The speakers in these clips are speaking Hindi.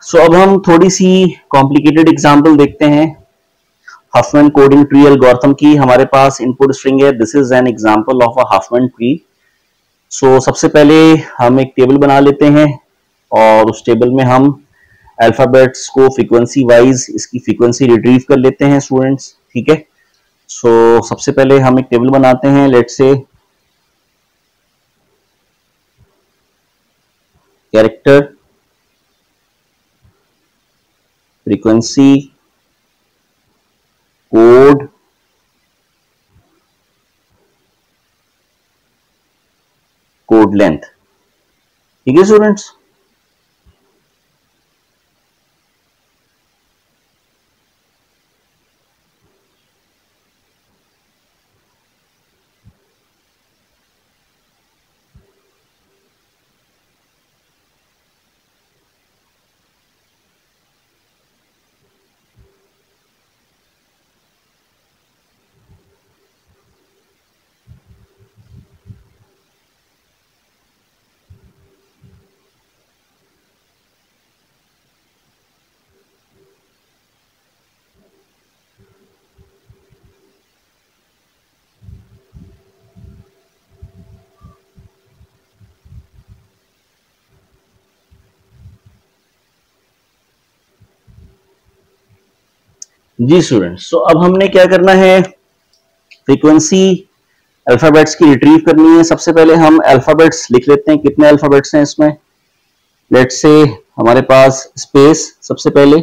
सो अब हम थोड़ी सी कॉम्प्लिकेटेड एग्जांपल देखते हैं हफमैन कोडिंग ट्री एल्गोरिथम की। हमारे पास इनपुट स्ट्रिंग है, this is an example of a Huffman tree. So सबसे पहले हम एक टेबल बना लेते हैं और उस टेबल में हम अल्फाबेट्स को फ्रीक्वेंसी वाइज इसकी फ्रीक्वेंसी रिट्रीव कर लेते हैं स्टूडेंट्स, ठीक है। सो सबसे पहले हम एक टेबल बनाते हैं, let's say character frequency code code length, ठीक है स्टूडेंट्स। जी स्टूडेंट्स, सो अब हमने क्या करना है, फ्रीक्वेंसी अल्फाबेट्स की रिट्रीव करनी है। सबसे पहले हम अल्फाबेट्स लिख लेते हैं, कितने अल्फाबेट्स हैं इसमें। लेट्स से हमारे पास स्पेस सबसे पहले,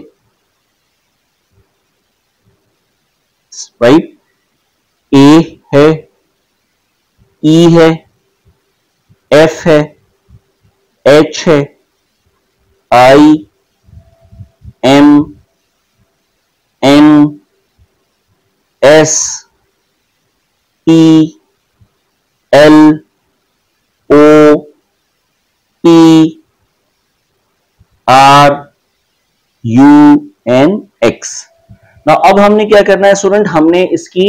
राइट, ए है, ई है, एफ है, एच है, I, M, N, S, T, L, O, P, R, U N X. ना अब हमने क्या करना है स्टूडेंट, हमने इसकी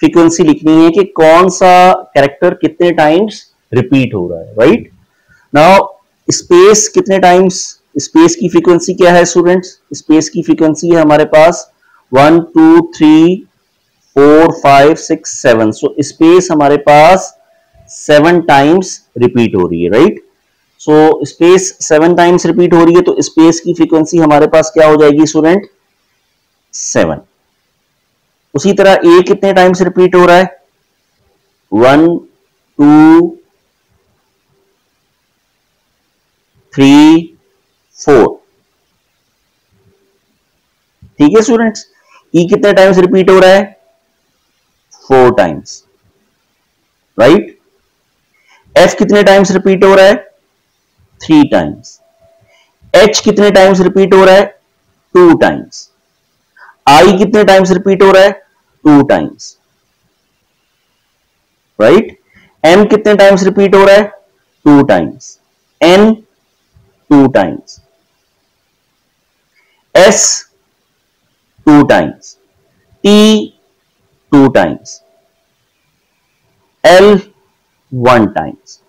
फ्रीक्वेंसी लिखनी है कि कौन सा कैरेक्टर कितने टाइम्स रिपीट हो रहा है, राइट। नाउ स्पेस कितने टाइम्स, स्पेस की फ्रीक्वेंसी क्या है स्टूडेंट्स, स्पेस की फ्रीक्वेंसी है हमारे पास 1 2 3 4 5 6 7। सो स्पेस हमारे पास 7 टाइम्स रिपीट हो रही है, right. So space 7 times repeat हो रही है तो स्पेस की फ्रीक्वेंसी हमारे पास क्या हो जाएगी स्टूडेंट, 7। उसी तरह ए कितने टाइम्स रिपीट हो रहा है, 1 2 3 4, ठीक है स्टूडेंट्स। ई कितने टाइम्स रिपीट हो रहा है, 4 टाइम्स, राइट। एफ कितने टाइम्स रिपीट हो रहा है, 3 टाइम्स। एच कितने टाइम्स रिपीट हो रहा है, 2 टाइम्स। आई कितने टाइम्स रिपीट हो रहा है, 2 टाइम्स, राइट। एम कितने टाइम्स रिपीट हो रहा है, 2 times. N 2 times, S 2 times, T 2 times, L 1 times.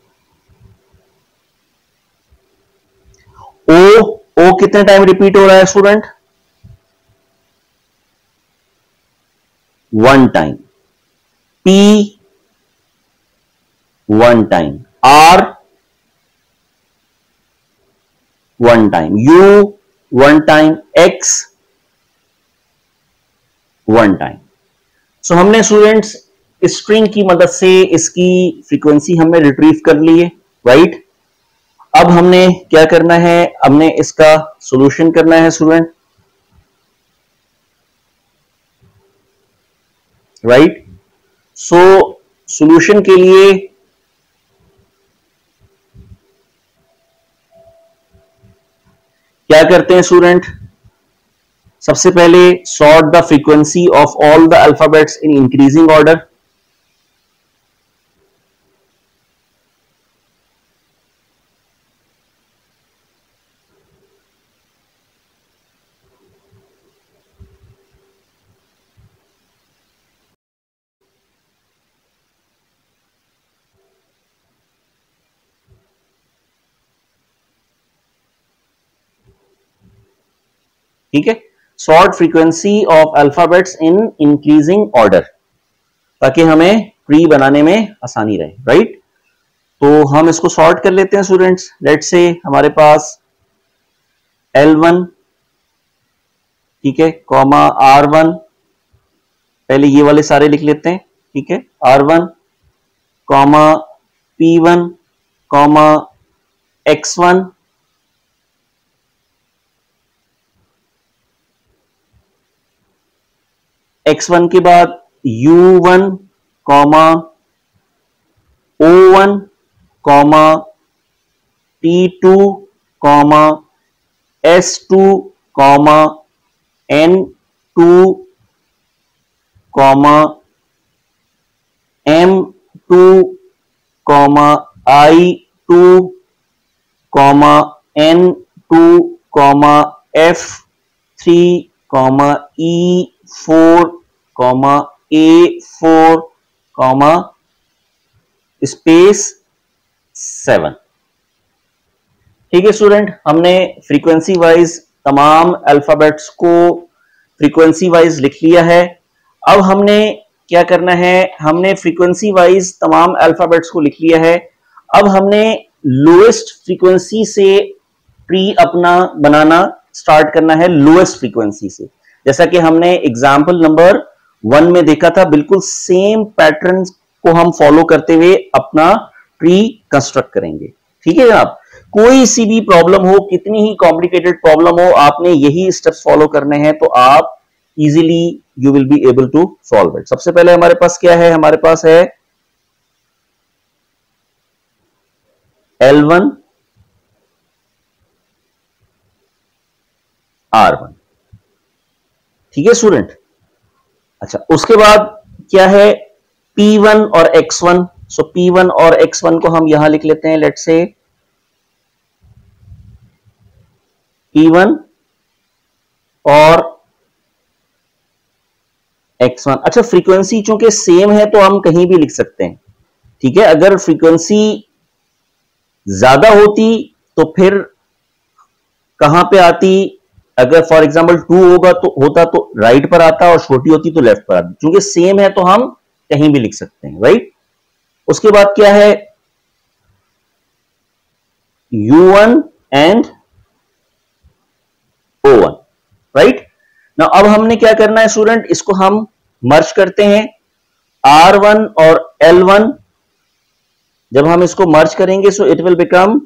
O, O कितने टाइम रिपीट हो रहा है student, 1 time. P 1 time, R 1 time, U 1 time, X 1 time. So हमने स्टूडेंट्स स्ट्रिंग की मदद से इसकी फ्रीक्वेंसी हमने रिट्रीव कर ली है, राइट। अब हमने क्या करना है, हमने इसका सॉल्यूशन करना है स्टूडेंट, राइट। सो सॉल्यूशन के लिए क्या करते हैं स्टूडेंट, सबसे पहले sort the frequency of all the alphabets in increasing order. ठीक है, sort frequency of alphabets in increasing order, ताकि हमें ट्री बनाने में आसानी रहे, राइट। तो हम इसको सॉर्ट कर लेते हैं स्टूडेंट्स। लेट्स से हमारे पास L1, ठीक है, कॉमा R1, पहले ये वाले सारे लिख लेते हैं, ठीक है, R1, comma P1, comma X1, X1 के बाद U1, comma O1, comma T2, comma S2, comma N2, comma M2, comma I2, comma N2, comma F3, comma E4, comma A4, comma space 7। ठीक है स्टूडेंट, हमने फ्रीक्वेंसी वाइज तमाम अल्फाबेट्स को फ्रीक्वेंसी वाइज लिख लिया है। अब हमने क्या करना है, हमने फ्रीक्वेंसी वाइज तमाम अल्फाबेट्स को लिख लिया है। अब हमने लोएस्ट फ्रीक्वेंसी से ट्री अपना बनाना स्टार्ट करना है, लोएस्ट फ्रीक्वेंसी से। जैसा कि हमने एग्जाम्पल नंबर 1 में देखा था, बिल्कुल सेम पैटर्न को हम फॉलो करते हुए अपना ट्री कंस्ट्रक्ट करेंगे। ठीक है जनाब, कोई सी भी प्रॉब्लम हो, कितनी ही कॉम्प्लिकेटेड प्रॉब्लम हो, आपने यही स्टेप्स फॉलो करने हैं तो आप easily you will be able to solve it. सबसे पहले हमारे पास क्या है, हमारे पास है L1 R1, ठीक है स्टूडेंट। अच्छा, उसके बाद क्या है P1 और X1। सो P1 और X1 को हम यहां लिख लेते हैं, लेट्स से P1 और X1। अच्छा, फ्रीक्वेंसी चूंकि सेम है तो हम कहीं भी लिख सकते हैं, ठीक है। अगर फ्रीक्वेंसी ज्यादा होती तो फिर कहां पे आती, अगर फॉर एग्जांपल 2 होगा तो होता तो राइट पर आता, और छोटी होती तो लेफ्ट पर आती। क्योंकि सेम है तो हम कहीं भी लिख सकते हैं, राइट। उसके बाद क्या है U1 एंड O1, राइट ना। अब हमने क्या करना है स्टूडेंट, इसको हम मर्ज करते हैं R1 और L1। जब हम इसको मर्ज करेंगे सो इट विल बिकम,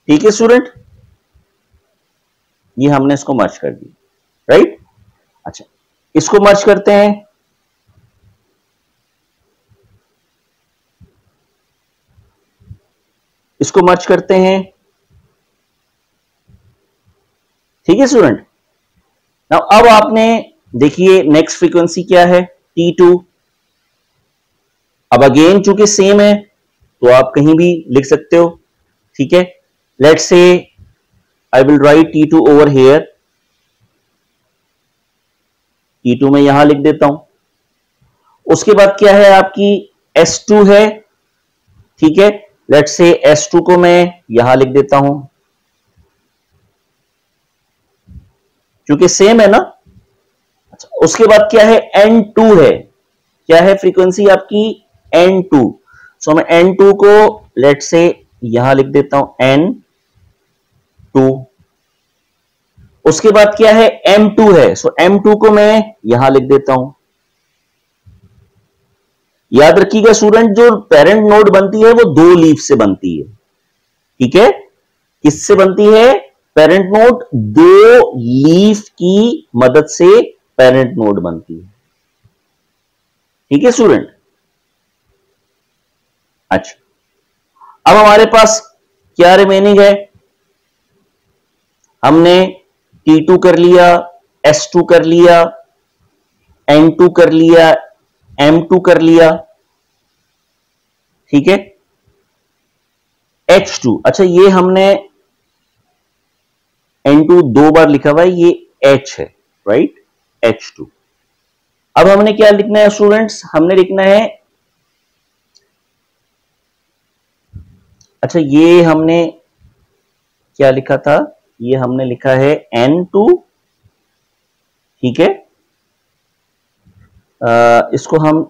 ठीक है स्टूडेंट, ये हमने इसको मर्ज कर दिया, राइट। अच्छा, इसको मर्ज करते हैं, इसको मर्ज करते हैं, ठीक है स्टूडेंट। नाउ अब आपने देखिए नेक्स्ट फ्रीक्वेंसी क्या है, T2। अब अगेन चूंकि सेम है तो आप कहीं भी लिख सकते हो, ठीक है। Let's say I will write T2 over here, T2 में यहां लिख देता हूं। उसके बाद क्या है आपकी S2 है, ठीक है। लेट्स से S2 को मैं यहां लिख देता हूं, क्योंकि सेम है ना। अच्छा, उसके बाद क्या है N2 है, क्या है फ्रीक्वेंसी आपकी N2। सो मैं N2 को लेट्स से यहां लिख देता हूं N2। उसके बाद क्या है M2 है, सो M2 को मैं यहां लिख देता हूं। याद रखिएगा स्टूडेंट, जो पेरेंट नोड बनती है वो 2 लीफ से बनती है, ठीक है। किससे बनती है, पेरेंट नोड 2 लीफ की मदद से पेरेंट नोड बनती है, ठीक है स्टूडेंट। अच्छा, अब हमारे पास क्या रिमेनिंग है, हमने T2 कर लिया, S2 कर लिया, N2 कर लिया, M2 कर लिया, ठीक है। H2, अच्छा ये हमने N2 2 बार लिखा हुआ है, ये H है, राइट, H2। अब हमने क्या लिखना है स्टूडेंट्स, हमने लिखना है, अच्छा ये हमने क्या लिखा था, ये हमने लिखा है N2, ठीक है। इसको हम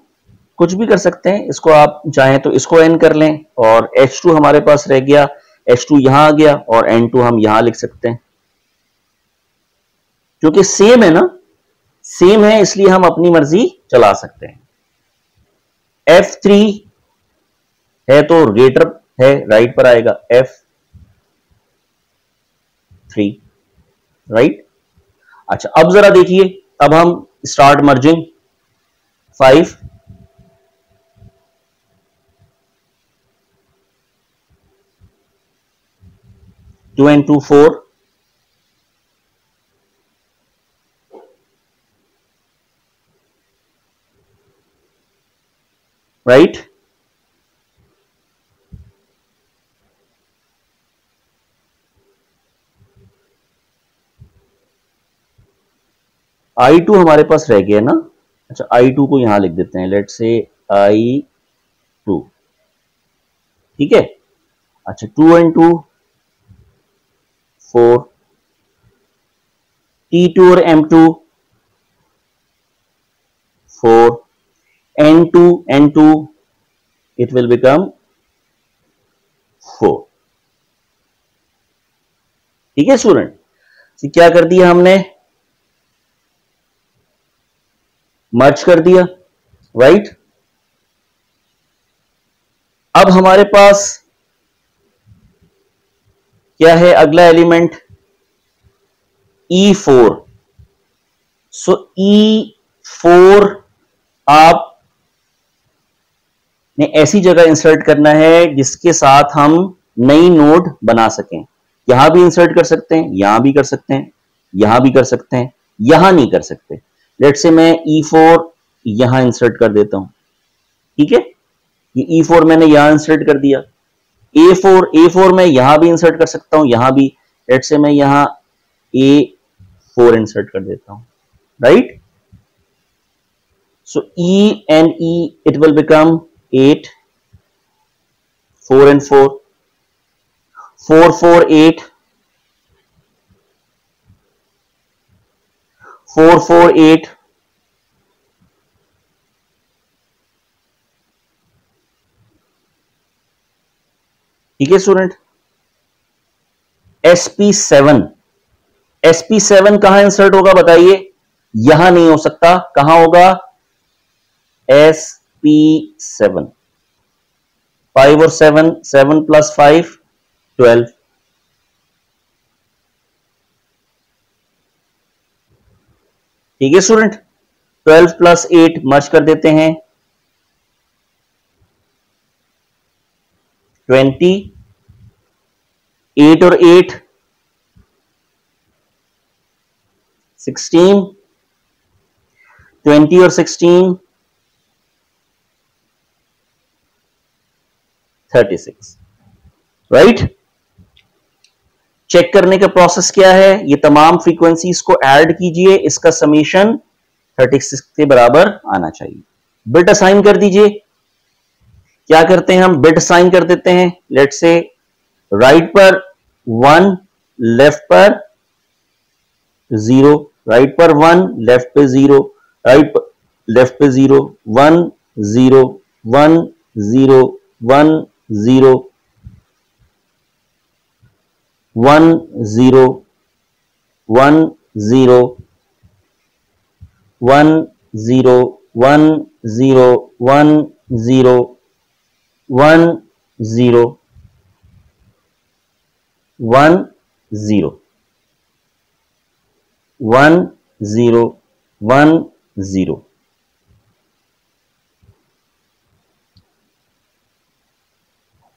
कुछ भी कर सकते हैं, इसको आप चाहें तो इसको N कर लें और H2 हमारे पास रह गया, H2 यहां आ गया और N2 हम यहां लिख सकते हैं, क्योंकि सेम है ना, सेम है इसलिए हम अपनी मर्जी चला सकते हैं। F3 है तो ग्रेटर है, राइट पर आएगा F3, राइट। अच्छा अब जरा देखिए, अब हम start merging 5, 2 and 2 4, right. I2 हमारे पास रह गया ना। अच्छा I2 को यहां लिख देते हैं, लेट्स से I2, ठीक है। अच्छा 2 and 2 4, T2 और M2 4, N2 it will become 4, ठीक है स्टूडेंट। तो क्या कर दिया हमने, मर्ज कर दिया, राइट। अब हमारे पास क्या है, अगला एलिमेंट E4। सो E4 आप ने ऐसी जगह इंसर्ट करना है जिसके साथ हम नई नोड बना सकें। यहां भी इंसर्ट कर सकते हैं, यहां भी कर सकते हैं, यहां भी कर सकते हैं, यहां नहीं कर सकते। लेट्स से मैं E4 यहां इंसर्ट कर देता हूं, ठीक है। ये E4 मैंने यहां इंसर्ट कर दिया। A4 मैं यहां भी इंसर्ट कर सकता हूं, यहां भी। लेट्स से मैं यहां A4 इंसर्ट कर देता हूं, right. So E and E it will become 8, 4 and 4, 4 4 8, 4 4 8, ठीक है स्टूडेंट। SP7 कहां इंसर्ट होगा बताइए, यहां नहीं हो सकता, कहां होगा, SP7, 5 और 7, 7 + 5 12, ठीक है स्टूडेंट। 12 + 8 मर्ज कर देते हैं, 20, 8 और 8 16, 20 और 16 36, राइट। चेक करने का प्रोसेस क्या है, ये तमाम फ्रीक्वेंसीज को ऐड कीजिए, इसका समीशन 36 के बराबर आना चाहिए। बिट असाइन कर दीजिए। क्या करते हैं हम, बिट असाइन कर देते हैं। लेट्स से राइट पर 1, लेफ्ट पर 0, राइट पर 1, लेफ्ट पे 0, लेफ्ट पे 0, 1 0 1 0 1 0 1 0 1 0 1 0 1 0 1 0 1 0 1 0 1 0 1 0,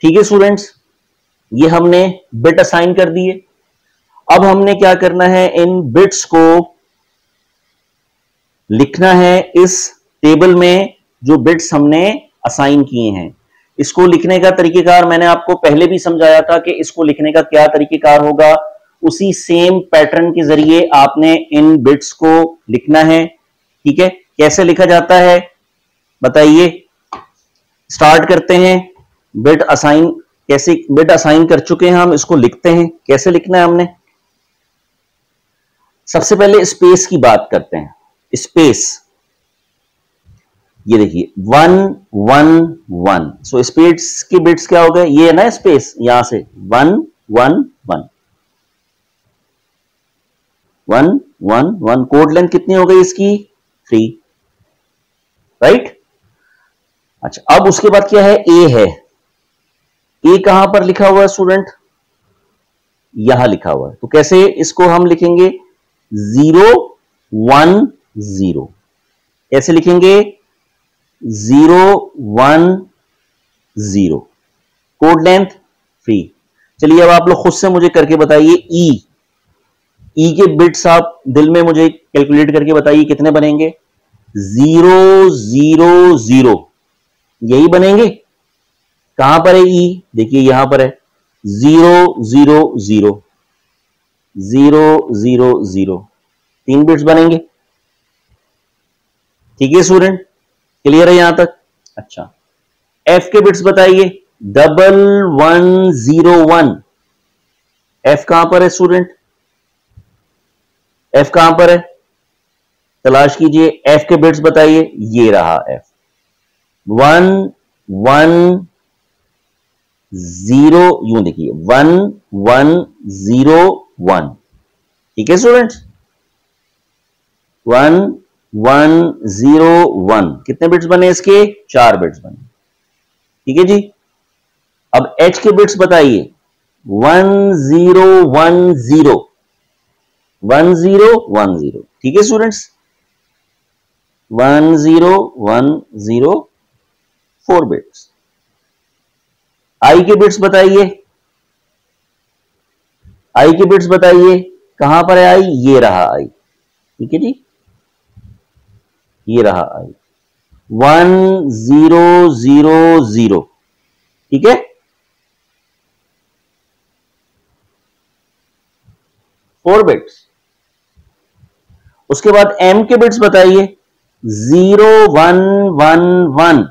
ठीक है स्टूडेंट्स। ये हमने बिट असाइन कर दिए। अब हमने क्या करना है, इन बिट्स को लिखना है इस टेबल में जो बिट्स हमने असाइन किए हैं। इसको लिखने का तरीकेकार मैंने आपको पहले भी समझाया था कि इसको लिखने का क्या तरीकेकार होगा। उसी सेम पैटर्न के जरिए आपने इन बिट्स को लिखना है, ठीक है। कैसे लिखा जाता है बताइए। स्टार्ट करते हैं, बिट असाइन कैसे बिट असाइन कर चुके हैं हम, इसको लिखते हैं। कैसे लिखना है हमने, सबसे पहले स्पेस की बात करते हैं। स्पेस, ये देखिए 1 1 1, सो स्पेस की बिट्स क्या हो गए, ये है ना स्पेस, यहां से 1 1 1 1 1 1। कोड लेंथ कितनी हो गई इसकी, 3, राइट। अच्छा, अब उसके बाद क्या है, ए है। ए कहां पर लिखा हुआ है स्टूडेंट, यहां लिखा हुआ है। तो कैसे इसको हम लिखेंगे, 0 1 0। कैसे लिखेंगे, 0 1 0। Code length 3। चलिए अब आप लोग खुद से मुझे करके बताइए, ई के बिट्स आप दिल में मुझे कैलकुलेट करके बताइए कितने बनेंगे। 0 0 0, यही बनेंगे। कहां पर है ई, देखिए यहां पर है 0 0 0 0 0 0, 3 बिट्स बनेंगे। ठीक है स्टूडेंट, क्लियर है यहां तक। अच्छा, एफ के बिट्स बताइए, 1101। एफ कहां पर है स्टूडेंट, एफ कहां पर है, तलाश कीजिए। एफ के बिट्स बताइए, ये रहा एफ, 1 1 0, यूं देखिए 1 1 0 1। ठीक है स्टूडेंट्स, 1 1 0 1। कितने बिट्स बने इसके, 4 बिट्स बने। ठीक है जी। अब एच के बिट्स बताइए, 1 0 1 0 1 0 1 0। ठीक है स्टूडेंट्स, 1 0 1 0, 4 बिट्स। आई के बिट्स बताइए, आई के बिट्स बताइए, कहां पर है आई, ये रहा आई। ठीक है जी, ये रहा आई, 1 0 0 0। ठीक है, 4 बिट्स। उसके बाद एम के बिट्स बताइए, 0 1 1 1,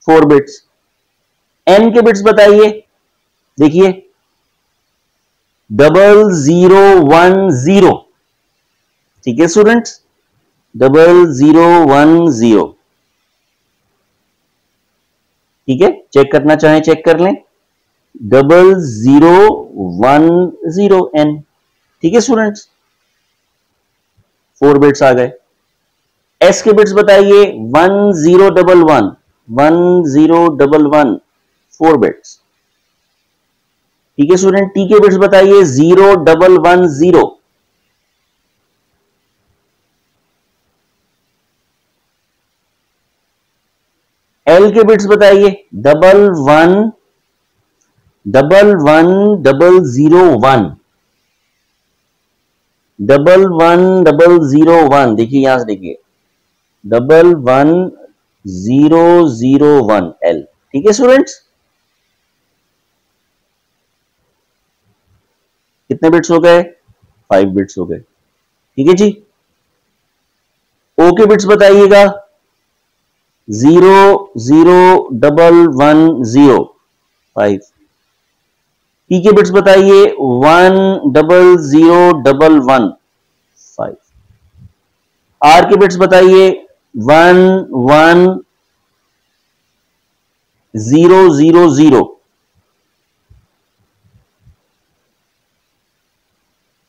4 बिट्स। एन के बिट्स बताइए, देखिए 0010। ठीक है स्टूडेंट्स, 0010। ठीक है, चेक करना चाहें चेक कर लें, 0010 एन। ठीक है स्टूडेंट्स, 4 बिट्स आ गए। एस के बिट्स बताइए, 1011 1011, 4 बिट्स। ठीक है स्टूडेंट, टी के बिट्स बताइए, 0110। एल के बिट्स बताइए, 11 11 001 11001। देखिए यहां से देखिए 11001 एल। ठीक है स्टूडेंट्स, कितने बिट्स हो गए, 5 बिट्स हो गए। ठीक है जी। ओ के बिट्स बताइएगा, 00110, 5। पी के बिट्स बताइए, 10011, 5। आर के बिट्स बताइए, 11000।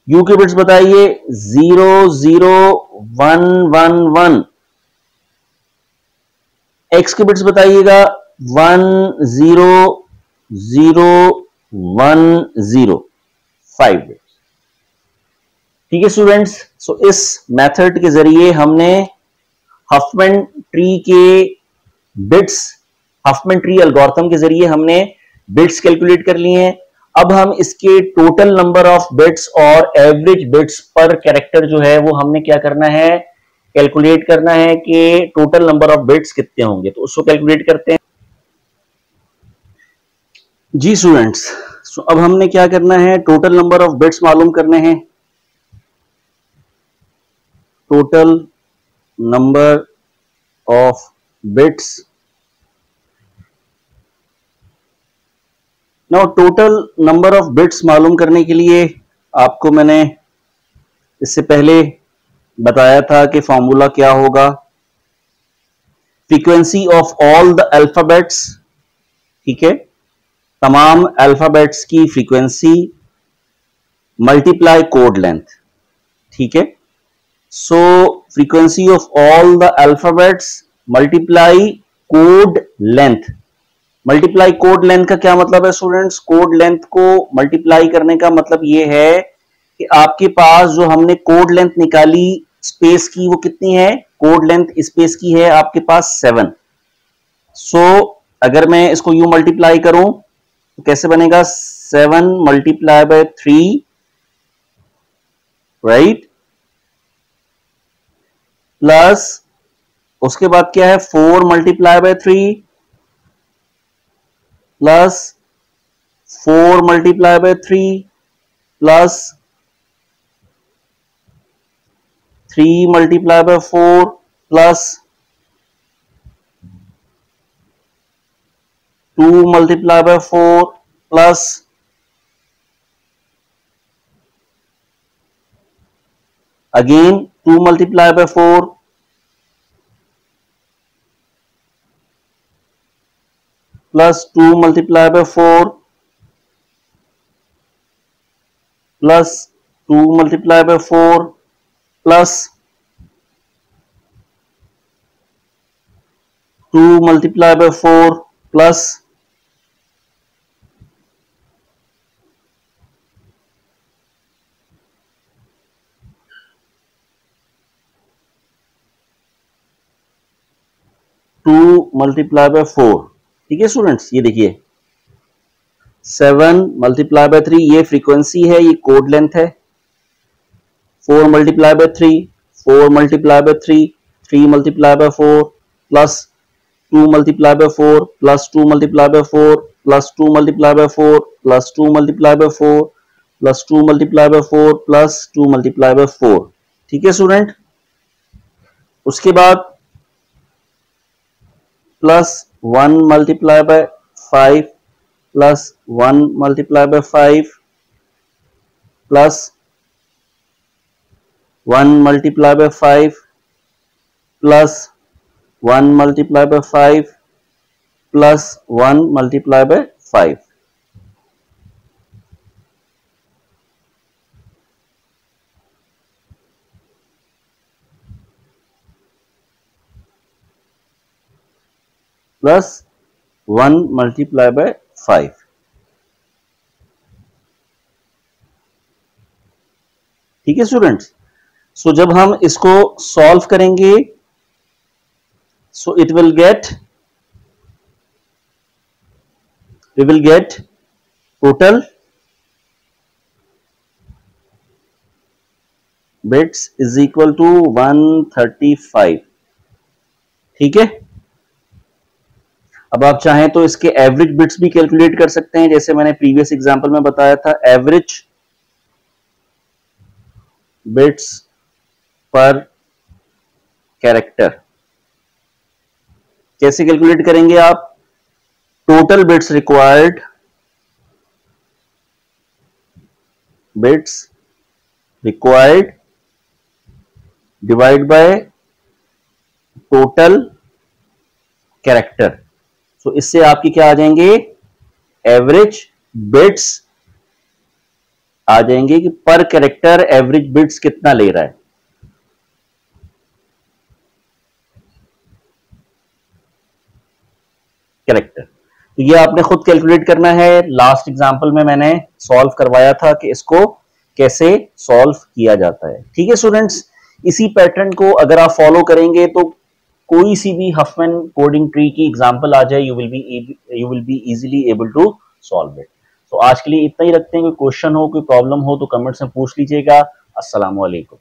यू के बिट्स बताइए, 00111। एक्स के बिट्स बताइएगा, 10010, 5 बिट्स। ठीक है स्टूडेंट्स, सो इस मेथड के जरिए हमने हफमैन ट्री के बिट्स, हफमैन ट्री एल्गोरिथम के जरिए हमने बिट्स कैलकुलेट कर लिए हैं। अब हम इसके टोटल नंबर ऑफ बिट्स और एवरेज बिट्स पर कैरेक्टर जो है वो हमने क्या करना है, कैलकुलेट करना है कि टोटल नंबर ऑफ बिट्स कितने होंगे। तो उसको कैलकुलेट करते हैं जी स्टूडेंट्स। सो अब हमने क्या करना है, टोटल नंबर ऑफ बिट्स मालूम करने हैं। Total number of bits now total number of bits मालूम करने के लिए आपको मैंने इससे पहले बताया था कि फॉर्मूला क्या होगा, frequency of all the alphabets, ठीक है, तमाम अल्फाबेट्स की फ्रीक्वेंसी मल्टीप्लाई कोड लेंथ, ठीक है। So frequency of all the alphabets multiply code length. Multiply code length का क्या मतलब है स्टूडेंट्स? कोड लेंथ को मल्टीप्लाई करने का मतलब यह है कि आपके पास जो हमने कोड लेंथ निकाली स्पेस की वो कितनी है? कोड लेंथ स्पेस की है आपके पास 7। सो अगर मैं इसको यूं मल्टीप्लाई करूं तो कैसे बनेगा? 7 मल्टीप्लाई बाय 3, राइट, प्लस उसके बाद क्या है? 4 multiply by 3 plus 4 multiply by 3 plus 3 multiply by 4 plus 2 multiply by 4 plus again 2 multiplied by 4 plus 2 multiplied by 4 plus 2 multiplied by 4 plus 2 multiplied by 4 plus 2 multiply by 4, ठीक है स्टूडेंट्स। ये देखिए 7 मल्टीप्लाई बाय 3 ये फ्रीक्वेंसी है, ये कोड लेंथ है। 4 multiply by 3, 4 multiply by 3, 3 multiply by 4 plus 2 multiply by 4 plus 2 multiply by 4 plus 2 multiply by 4 plus 2 multiply by 4 plus 2 multiply by 4 plus 2 multiply by 4, ठीक है स्टूडेंट। उसके बाद plus 1 multiply by 5 plus 1 multiply by 5 plus 1 multiply by 5 plus 1 multiply by 5 plus 1 multiply by 5, plus 1 multiply by 5, ठीक है स्टूडेंट्स। सो जब हम इसको सॉल्व करेंगे so it will get, we will get total bits is equal to 135, ठीक है। अब आप चाहें तो इसके एवरेज बिट्स भी कैलकुलेट कर सकते हैं, जैसे मैंने प्रीवियस एग्जांपल में बताया था, एवरेज बिट्स पर कैरेक्टर। कैसे कैलकुलेट करेंगे आप? Total bits required, bits required divide by total character. So इससे आपकी क्या आ जाएंगे? एवरेज बिट्स आ जाएंगे कि पर कैरेक्टर एवरेज बिट्स कितना ले रहा है। कैरेक्टर तो ये आपने खुद कैलकुलेट करना है। लास्ट एग्जांपल में मैंने सॉल्व करवाया था कि इसको कैसे सॉल्व किया जाता है, ठीक है स्टूडेंट्स। इसी पैटर्न को अगर आप फॉलो करेंगे तो कोई सी भी हफमैन कोडिंग ट्री की एग्जांपल आ जाए, you will be easily able to solve it. तो आज के लिए इतना ही रखते हैं। कोई क्वेश्चन हो, कोई प्रॉब्लम हो तो कमेंट्स में पूछ लीजिएगा। अस्सलाम वालेकुम।